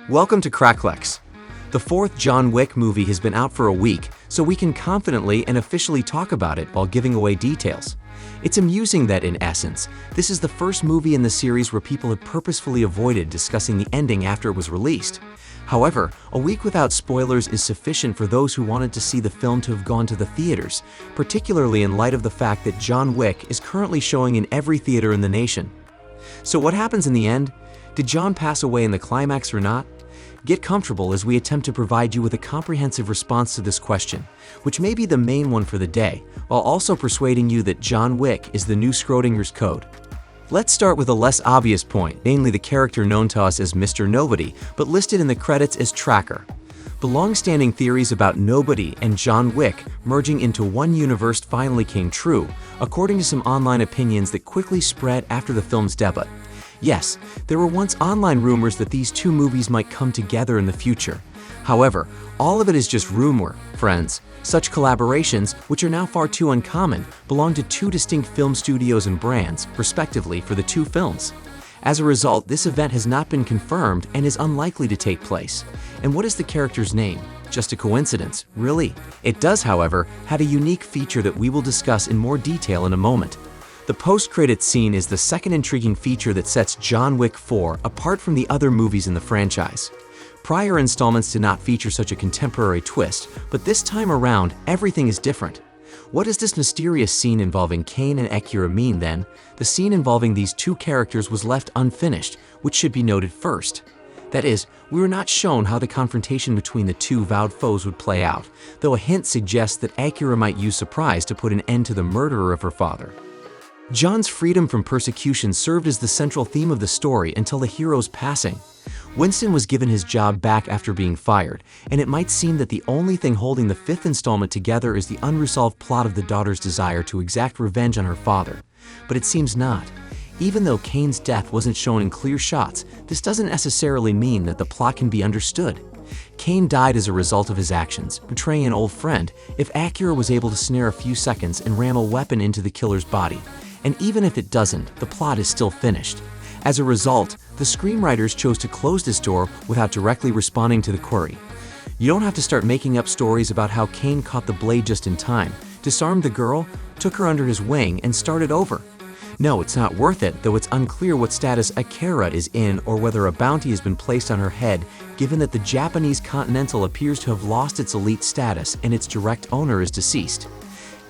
Welcome to Cracklex. The fourth John Wick movie has been out for a week, so we can confidently and officially talk about it while giving away details. It's amusing that, in essence, this is the first movie in the series where people have purposefully avoided discussing the ending after it was released. However, a week without spoilers is sufficient for those who wanted to see the film to have gone to the theaters, particularly in light of the fact that John Wick is currently showing in every theater in the nation. So what happens in the end? Did John pass away in the climax or not? Get comfortable as we attempt to provide you with a comprehensive response to this question, which may be the main one for the day, while also persuading you that John Wick is the new Schrodinger's code. Let's start with a less obvious point, namely the character known to us as Mr. Nobody, but listed in the credits as Tracker. The long-standing theories about Nobody and John Wick merging into one universe finally came true, according to some online opinions that quickly spread after the film's debut. Yes, there were once online rumors that these two movies might come together in the future. However, all of it is just rumor, friends. Such collaborations, which are now far too uncommon, belong to two distinct film studios and brands, respectively, for the two films. As a result, this event has not been confirmed and is unlikely to take place. And what is the character's name? Just a coincidence, really? It does, however, have a unique feature that we will discuss in more detail in a moment. The post-credits scene is the second intriguing feature that sets John Wick 4 apart from the other movies in the franchise. Prior installments did not feature such a contemporary twist, but this time around, everything is different. What does this mysterious scene involving Kane and Akira mean then? The scene involving these two characters was left unfinished, which should be noted first. That is, we were not shown how the confrontation between the two vowed foes would play out, though a hint suggests that Akira might use surprise to put an end to the murderer of her father. John's freedom from persecution served as the central theme of the story until the hero's passing. Winston was given his job back after being fired, and it might seem that the only thing holding the fifth installment together is the unresolved plot of the daughter's desire to exact revenge on her father. But it seems not. Even though Kane's death wasn't shown in clear shots, this doesn't necessarily mean that the plot can be understood. Kane died as a result of his actions, betraying an old friend, if Akira was able to snare a few seconds and ram a weapon into the killer's body. And even if it doesn't, the plot is still finished. As a result, the screenwriters chose to close this door without directly responding to the query. You don't have to start making up stories about how Kane caught the blade just in time, disarmed the girl, took her under his wing, and started over. No, it's not worth it, though it's unclear what status Akira is in or whether a bounty has been placed on her head, given that the Japanese Continental appears to have lost its elite status and its direct owner is deceased.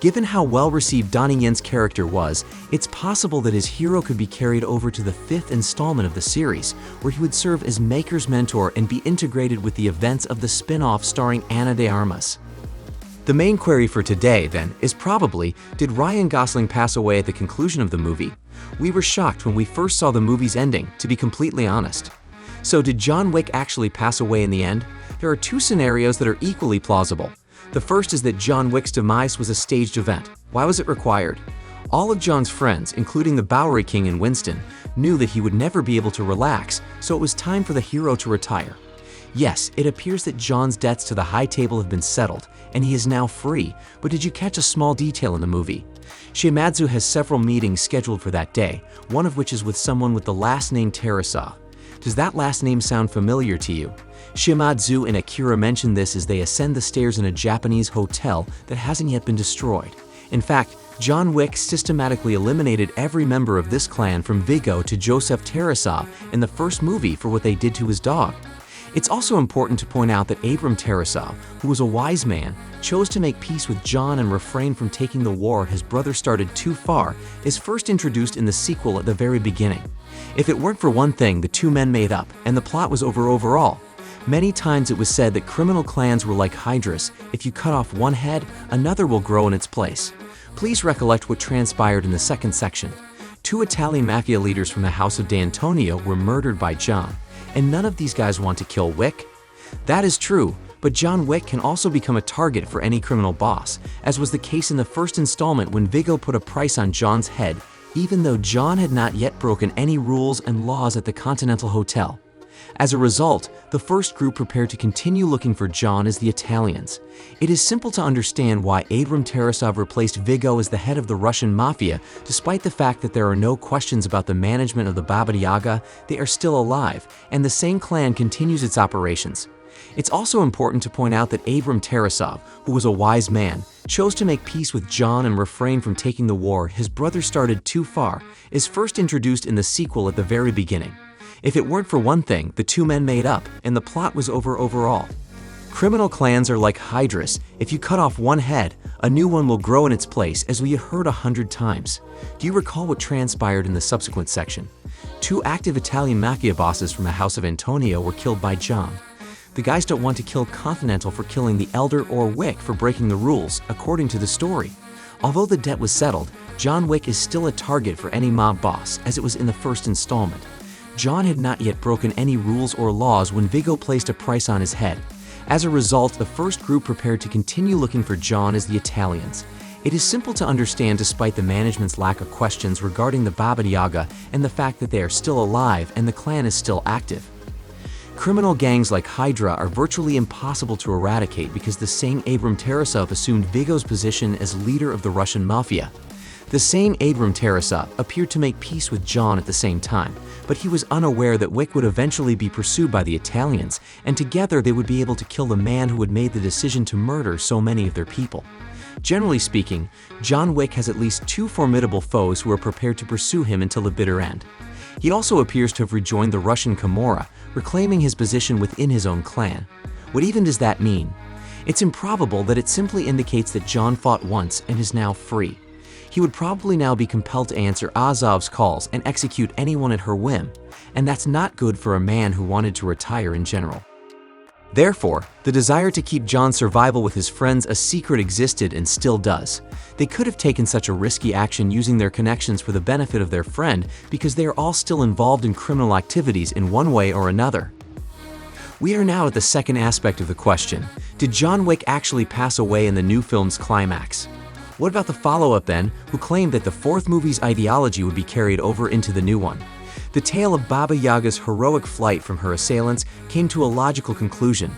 Given how well-received Donnie Yen's character was, it's possible that his hero could be carried over to the fifth installment of the series, where he would serve as Maker's mentor and be integrated with the events of the spin-off starring Ana de Armas. The main query for today, then, is probably, did Ryan Gosling pass away at the conclusion of the movie? We were shocked when we first saw the movie's ending, to be completely honest. So did John Wick actually pass away in the end? There are two scenarios that are equally plausible. The first is that John Wick's demise was a staged event. Why was it required? All of John's friends, including the Bowery King and Winston, knew that he would never be able to relax, so it was time for the hero to retire. Yes, it appears that John's debts to the High Table have been settled, and he is now free, but did you catch a small detail in the movie? Shimadzu has several meetings scheduled for that day, one of which is with someone with the last name Teresa. Does that last name sound familiar to you? Shimadzu and Akira mention this as they ascend the stairs in a Japanese hotel that hasn't yet been destroyed. In fact, John Wick systematically eliminated every member of this clan from Vigo to Joseph Teresa in the first movie for what they did to his dog. It's also important to point out that Abram Teresa, who was a wise man, chose to make peace with John and refrain from taking the war his brother started too far, is first introduced in the sequel at the very beginning. If it weren't for one thing, the two men made up, and the plot was over overall. Many times it was said that criminal clans were like hydras. If you cut off one head, another will grow in its place. Please recollect what transpired in the second section. Two Italian mafia leaders from the House of D'Antonio were murdered by John, and none of these guys want to kill Wick. That is true, but John Wick can also become a target for any criminal boss, as was the case in the first installment when Vigo put a price on John's head, even though John had not yet broken any rules and laws at the Continental Hotel. As a result, the first group prepared to continue looking for John as the Italians. It is simple to understand why Abram Tarasov replaced Viggo as the head of the Russian mafia. Despite the fact that there are no questions about the management of the Baba Yaga, they are still alive, and the same clan continues its operations. It's also important to point out that Abram Tarasov, who was a wise man, chose to make peace with John and refrain from taking the war his brother started too far, is first introduced in the sequel at the very beginning. If it weren't for one thing, the two men made up, and the plot was over overall. Criminal clans are like hydras. If you cut off one head, a new one will grow in its place, as we have heard 100 times. Do you recall what transpired in the subsequent section? 2 active Italian mafia bosses from the House of Antonio were killed by John. The guys don't want to kill Continental for killing the Elder or Wick for breaking the rules, according to the story. Although the debt was settled, John Wick is still a target for any mob boss, as it was in the first installment. John had not yet broken any rules or laws when Viggo placed a price on his head. As a result, the first group prepared to continue looking for John as the Italians. It is simple to understand despite the management's lack of questions regarding the Baba Yaga and the fact that they are still alive and the clan is still active. Criminal gangs like Hydra are virtually impossible to eradicate because the same Abram Tarasov assumed Viggo's position as leader of the Russian mafia. The same Abram Tarasov appeared to make peace with John at the same time, but he was unaware that Wick would eventually be pursued by the Italians, and together they would be able to kill the man who had made the decision to murder so many of their people. Generally speaking, John Wick has at least 2 formidable foes who are prepared to pursue him until the bitter end. He also appears to have rejoined the Russian Camorra, reclaiming his position within his own clan. What even does that mean? It's improbable that it simply indicates that John fought once and is now free. He would probably now be compelled to answer Azov's calls and execute anyone at her whim, and that's not good for a man who wanted to retire in general. Therefore, the desire to keep John's survival with his friends a secret existed and still does. They could have taken such a risky action using their connections for the benefit of their friend because they are all still involved in criminal activities in one way or another. We are now at the second aspect of the question. Did John Wick actually pass away in the new film's climax? What about the follow-up then, who claimed that the 4th movie's ideology would be carried over into the new one? The tale of Baba Yaga's heroic flight from her assailants came to a logical conclusion,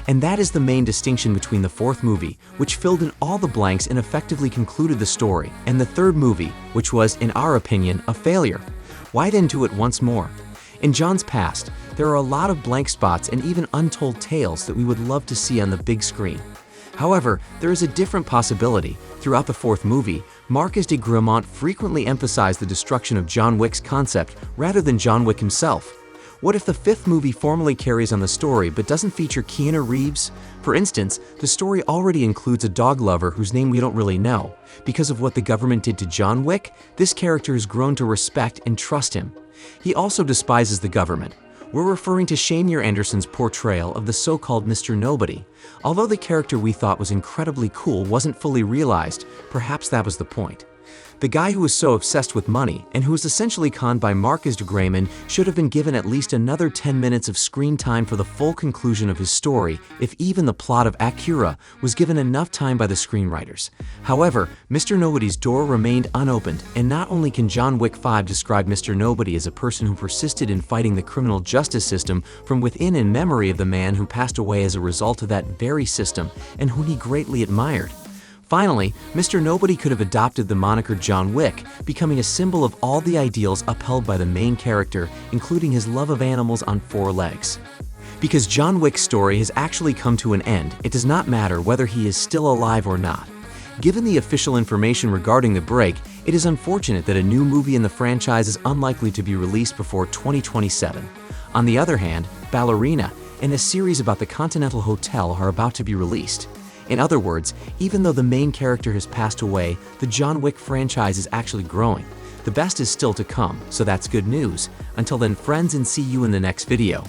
and that is the main distinction between the 4th movie, which filled in all the blanks and effectively concluded the story, and the 3rd movie, which was, in our opinion, a failure. Why then do it once more? In John's past, there are a lot of blank spots and even untold tales that we would love to see on the big screen. However, there is a different possibility. Throughout the 4th movie, Marquis de Gramont frequently emphasized the destruction of John Wick's concept rather than John Wick himself. What if the 5th movie formally carries on the story but doesn't feature Keanu Reeves? For instance, the story already includes a dog lover whose name we don't really know. Because of what the government did to John Wick, this character has grown to respect and trust him. He also despises the government. We're referring to Shamir Anderson's portrayal of the so-called Mr. Nobody. Although the character we thought was incredibly cool wasn't fully realized, perhaps that was the point. The guy who was so obsessed with money and who was essentially conned by Marquis de Gramont should have been given at least another 10 minutes of screen time for the full conclusion of his story, if even the plot of Akira was given enough time by the screenwriters. However, Mr. Nobody's door remained unopened, and not only can John Wick 5 describe Mr. Nobody as a person who persisted in fighting the criminal justice system from within in memory of the man who passed away as a result of that very system and whom he greatly admired. Finally, Mr. Nobody could have adopted the moniker John Wick, becoming a symbol of all the ideals upheld by the main character, including his love of animals on 4 legs. Because John Wick's story has actually come to an end, it does not matter whether he is still alive or not. Given the official information regarding the break, it is unfortunate that a new movie in the franchise is unlikely to be released before 2027. On the other hand, Ballerina and a series about the Continental Hotel are about to be released. In other words, even though the main character has passed away, the John Wick franchise is actually growing. The best is still to come, so that's good news. Until then, friends, and see you in the next video.